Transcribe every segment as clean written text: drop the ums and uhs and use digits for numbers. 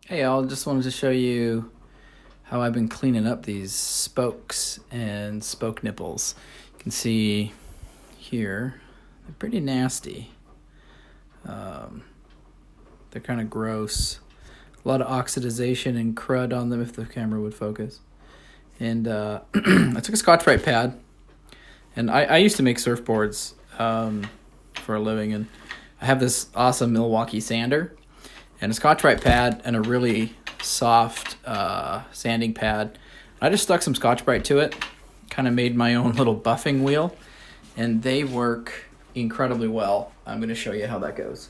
Hey y'all, just wanted to show you how I've been cleaning up these spokes and spoke nipples. You can see here, they're pretty nasty. They're kind of gross. A lot of oxidization and crud on them if the camera would focus. And I took a Scotch-Brite pad, and I used to make surfboards for a living, and I have this awesome Milwaukee sander and a Scotch-Brite pad and a really soft sanding pad. I just stuck some Scotch-Brite to it, kind of made my own little buffing wheel, and they work incredibly well. I'm going to show you how that goes.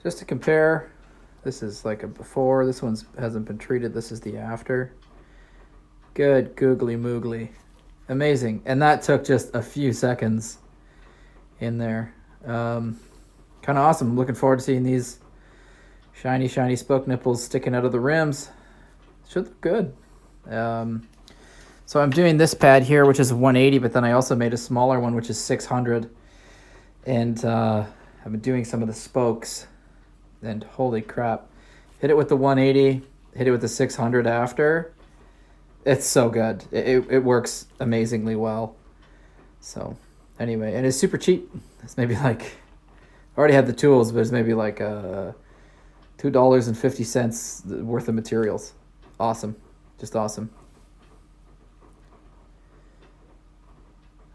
Just to compare, this is like a before, this one hasn't been treated, this is the after. Good googly moogly. Amazing. And that took just a few seconds in there. Kind of awesome. Looking forward to seeing these shiny spoke nipples sticking out of the rims. Should look good. So I'm doing this pad here, which is 180, but then I also made a smaller one, which is 600. And I've been doing some of the spokes. And holy crap, hit it with the 180, hit it with the 600 after. It's so good. It works amazingly well. So anyway, and it's super cheap. It's maybe like, I already have the tools, but it's maybe like $2.50 worth of materials. Awesome. Just awesome.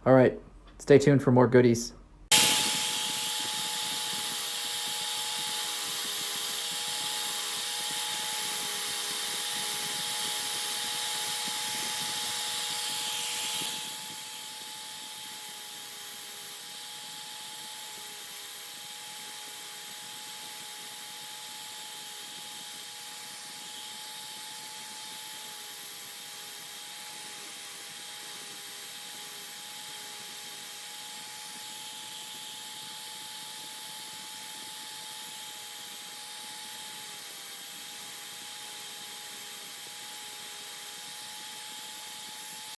All right, stay tuned for more goodies.